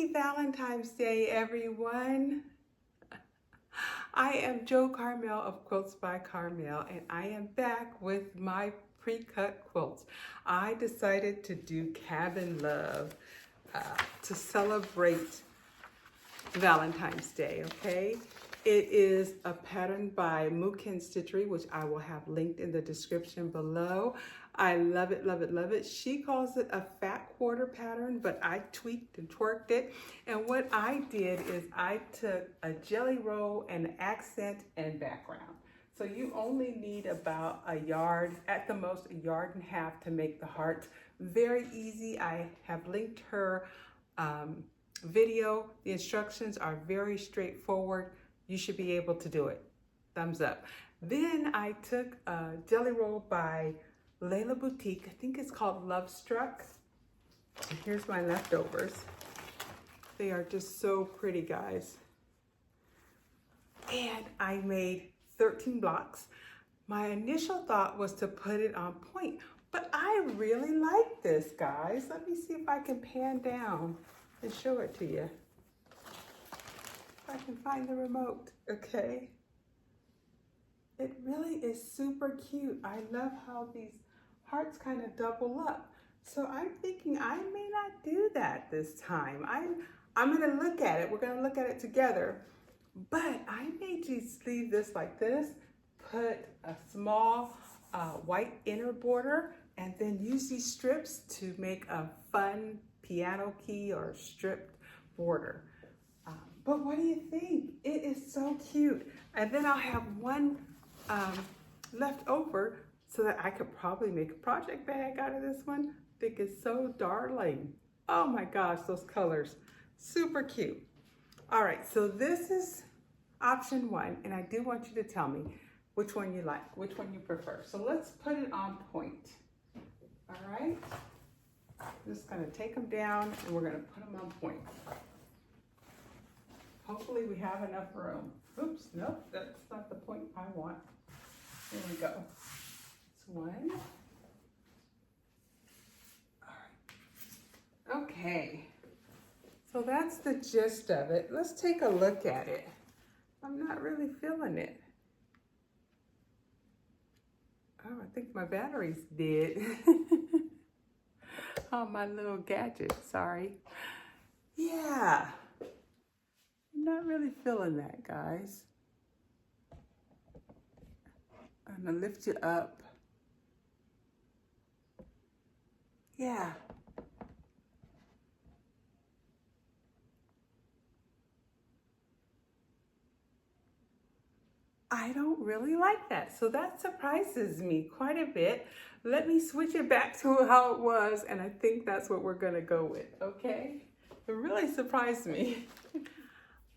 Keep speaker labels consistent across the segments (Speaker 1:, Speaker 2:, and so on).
Speaker 1: Happy Valentine's Day, everyone. I am JOCARMEL of Quilts-by-Carmel, and I am back with my pre-cut quilts. I decided to do Cabin Love to celebrate Valentine's Day, okay? It is a pattern by Mookin Stitchery, which I will have linked in the description below. I love it, love it, love it. She calls it a fat quarter pattern, but I tweaked and twerked it. And what I did is I took a jelly roll, an accent, and background. So you only need about a yard, at the most a yard and a half to make the heart. Very easy. I have linked her video. The instructions are very straightforward. You should be able to do it. Thumbs up. Then I took a jelly roll by Layla Boutique. I think it's called Love Struck. And here's my leftovers. They are just so pretty, guys. And I made 13 blocks. My initial thought was to put it on point, but I really like this, guys. Let me see if I can pan down and show it to you. If I can find the remote, okay? It really is super cute. I love how these hearts kind of double up. So I'm thinking I may not do that this time. I'm gonna look at it. We're gonna look at it together. But I may just leave this like this, put a small white inner border, and then use these strips to make a fun piano key or stripped border. But what do you think? It is so cute. And then I'll have one left over so that I could probably make a project bag out of this one. I think it's so darling. Oh my gosh, those colors, super cute. All right, so this is option one, and I do want you to tell me which one you like, which one you prefer. So let's put it on point, all right? I'm just gonna take them down and we're gonna put them on point. Hopefully we have enough room. Oops, nope, that's not the point I want. Here we go. It's one. All right. Okay. So that's the gist of it. Let's take a look at it. I'm not really feeling it. Oh, I think my battery's dead. Oh, my little gadget, sorry. Yeah. I'm not really feeling that, guys. I'm gonna lift you up. Yeah. I don't really like that. So that surprises me quite a bit. Let me switch it back to how it was, and I think that's what we're gonna go with, okay? It really surprised me.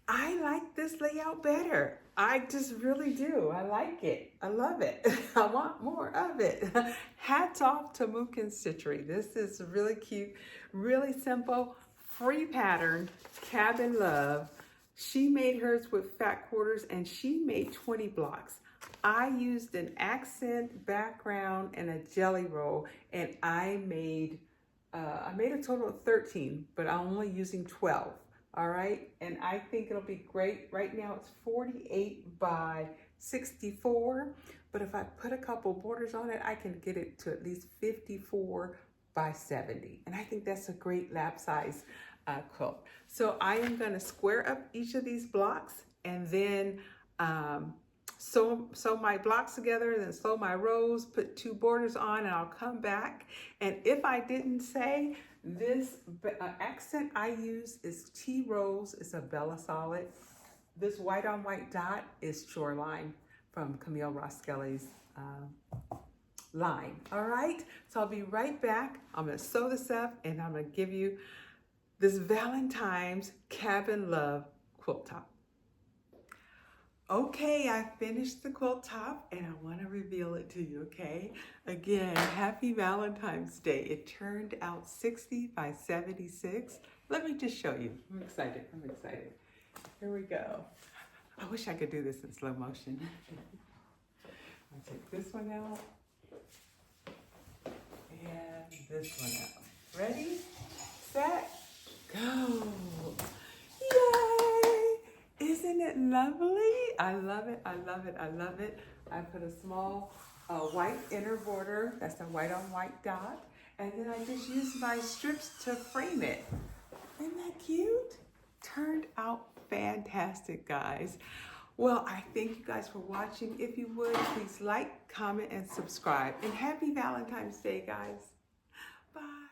Speaker 1: I like this layout better. I just really do. I like it. I love it. I want more of it. Hats off to Mookin Stitchery. This is really cute, really simple, free pattern, Cabin Love. She made hers with fat quarters and she made 20 blocks. I used an accent background and a jelly roll, and I made a total of 13, but I'm only using 12. All right, and I think it'll be great. Right now it's 48 by 64, but if I put a couple borders on it, I can get it to at least 54 by 70. And I think that's a great lap size quilt. So I am gonna square up each of these blocks and then sew my blocks together and then sew my rows, put 2 borders on, and I'll come back. And if I didn't say, this accent I use is T Rose. It's a Bella Solid. This white on white dot is Shoreline from Camille Ross Kelly's line. All right, so I'll be right back. I'm gonna sew this up and I'm gonna give you this Valentine's Cabin Love quilt top. Okay, I finished the quilt top and I want to reveal it to you, okay? Again, happy Valentine's Day. It turned out 60 by 76. Let me just show you. I'm excited, I'm excited. Here we go. I wish I could do this in slow motion. I'll take this one out and this one out. Ready, set, go. I love it. I love it. I love it. I put a small white inner border. That's a white on white dot. And then I just used my strips to frame it. Isn't that cute? Turned out fantastic, guys. Well, I thank you guys for watching. If you would, please like, comment, and subscribe. And happy Valentine's Day, guys. Bye.